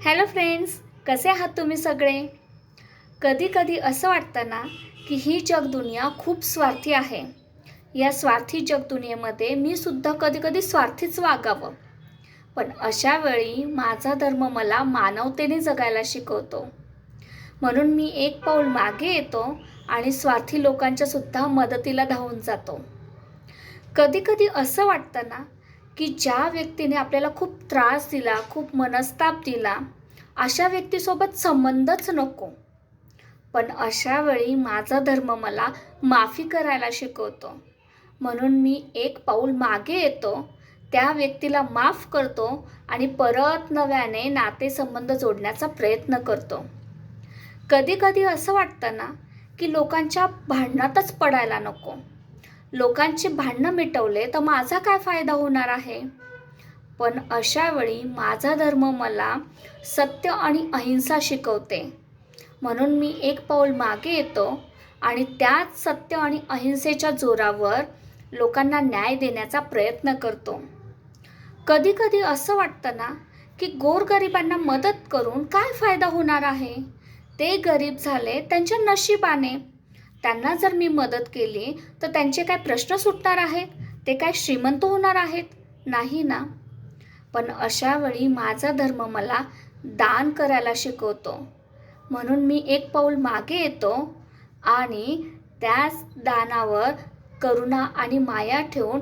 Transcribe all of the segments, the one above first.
Hello friends, कसे आहात तुम्ही सगळे? कधी कधी असं वाटतं ना की ही जगदुनिया खूप स्वार्थी आहे. या स्वार्थी जगदुनियेमध्ये मी सुद्धा कधी कधी स्वार्थीच वागावं. पण अशा वेळी माझा धर्म मला मानवतेने जगायला शिकवतो. म्हणून मी एक पाऊल मागे येतो आणि स्वार्थी लोकांच्या सुद्धा मदतीला धावून जातो. कधी कधी असं वाटतं ना की ज्या व्यक्तीने आपल्याला खूप त्रास दिला, खूप मनस्ताप दिला, अशा व्यक्तीसोबत संबंधच नको. पण अशा वेळी माझा धर्म मला माफी करायला शिकवतो. म्हणून मी एक पाऊल मागे येतो, त्या व्यक्तीला माफ करतो आणि परत नव्याने नातेसंबंध जोडण्याचा प्रयत्न करतो. कधी कधी असं वाटतं ना की लोकांच्या भांडणातच पडायला नको. लोकांची भांडणं मिटवले तर माझा काय फायदा होणार आहे? पण अशा वेळी माझा धर्म मला सत्य आणि अहिंसा शिकवते. म्हणून मी एक पाऊल मागे येतो आणि त्याच सत्य आणि अहिंसेच्या जोरावर लोकांना न्याय देण्याचा प्रयत्न करतो. कधी कधी असं वाटतं ना की गोरगरिबांना मदत करून काय फायदा होणार आहे? ते गरीब झाले त्यांच्या नशिबाने. त्यांना जर मी मदत केली तर त्यांचे काय प्रश्न सुटणार आहेत? ते काय श्रीमंत होणार आहेत? नाही ना. पण अशा वेळी माझा धर्म मला दान करायला शिकवतो. म्हणून मी एक पाऊल मागे येतो आणि त्याच दानावर करुणा आणि माया ठेवून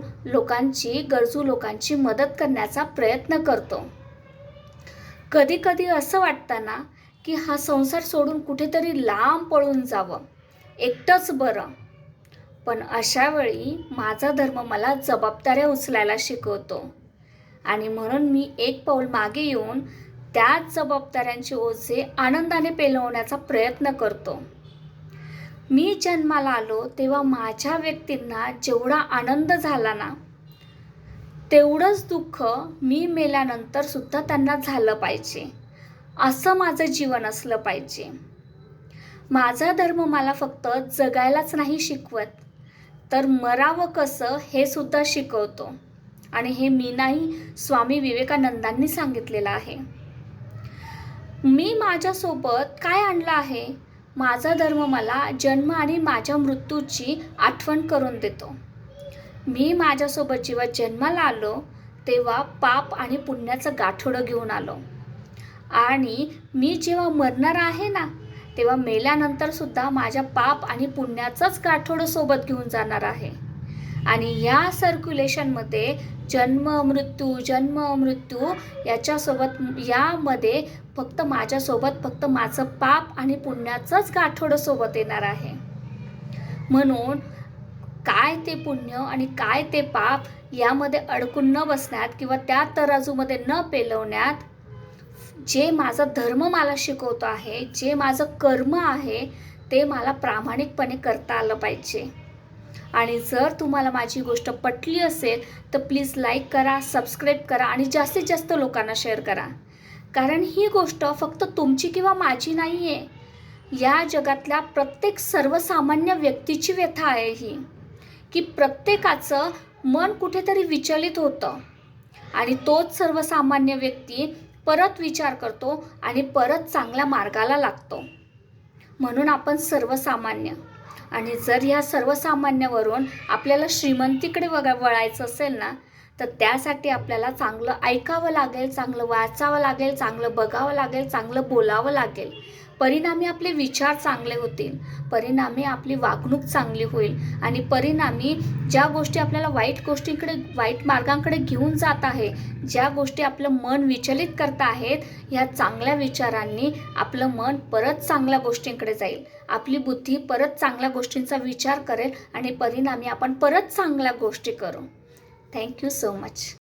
गरजू लोकांची मदत करण्याचा प्रयत्न करतो. कधी कधी असं वाटतं ना की हा संसार सोडून कुठेतरी लांब पळून जावं, एकटंच बरं. पण अशा वेळी माझा धर्म मला जबाबदाऱ्या उचलायला शिकवतो आणि म्हणून मी एक पाऊल मागे येऊन त्याच जबाबदाऱ्यांचे ओझे आनंदाने पेलवण्याचा प्रयत्न करतो. मी जन्माला आलो तेव्हा माझ्या व्यक्तींना जेवढा आनंद झाला ना, तेवढंच दुःख मी मेल्यानंतर सुद्धा त्यांना झालं पाहिजे, असं माझं जीवन असलं पाहिजे. माझा धर्म मला फक्त जगायलाच नाही शिकवत, तर मरावं कसं हे सुद्धा शिकवतो. आणि हे मी नाही, स्वामी विवेकानंदांनी सांगितलेलं आहे. मी माझ्यासोबत काय आणलं आहे? माझा धर्म मला जन्म आणि माझ्या मृत्यूची आठवण करून देतो. मी माझ्यासोबत जेव्हा जन्माला आलो तेव्हा पाप आणि पुण्याचं गाठोडं घेऊन आलो. आणि मी जेव्हा मरणार आहे ना, तेव्हा मेल्यानंतर सुद्धा माझ्या पाप आणि पुण्याचंच गाठोडं सोबत घेऊन जाणार आहे. आणि या सर्क्युलेशनमध्ये जन्म मृत्यू यामध्ये फक्त माझं पाप आणि पुण्याचंच गाठोडं सोबत येणार आहे. म्हणून काय ते पुण्य आणि काय ते पाप यामध्ये अडकून न बसण्यात किंवा त्या तराजूमध्ये न पेलवण्यात, जे माझा धर्म मला शिकवतो आहे, जे माझं कर्म आहे, ते मला प्रामाणिकपणे करता आलं पाहिजे. आणि जर तुम्हाला माझी गोष्ट पटली असेल तर प्लीज लाईक करा, सबस्क्राईब करा आणि जास्तीत जास्त लोकांना शेअर करा. कारण ही गोष्ट फक्त तुमची किंवा माझी नाही आहे, या जगातल्या प्रत्येक सर्वसामान्य व्यक्तीची व्यथा आहे ही. की प्रत्येकाचं मन कुठेतरी विचलित होतं आणि तोच सर्वसामान्य व्यक्ती परत विचार करतो आणि परत चांगल्या मार्गाला लागतो. म्हणून आपण सर्वसामान्य. आणि जर ह्या सर्वसामान्यावरून आपल्याला श्रीमंतीकडे वळायचं असेल ना, तर त्यासाठी आपल्याला चांगलं ऐकावं लागेल, चांगलं वाचावं लागेल, चांगलं बघावं लागेल, चांगलं बोलावं लागेल. परिणामी आपले विचार चांगले होतील, परिणामी आपली वागणूक चांगली होईल आणि परिणामी ज्या गोष्टी आपल्याला वाईट मार्गांकडे घेऊन जात आहे, ज्या गोष्टी आपलं मन विचलित करत आहेत, ह्या चांगल्या विचारांनी आपलं मन परत चांगल्या गोष्टींकडे जाईल. आपली बुद्धी परत चांगल्या गोष्टींचा विचार करेल आणि परिणामी आपण परत चांगल्या गोष्टी करू. Thank you so much.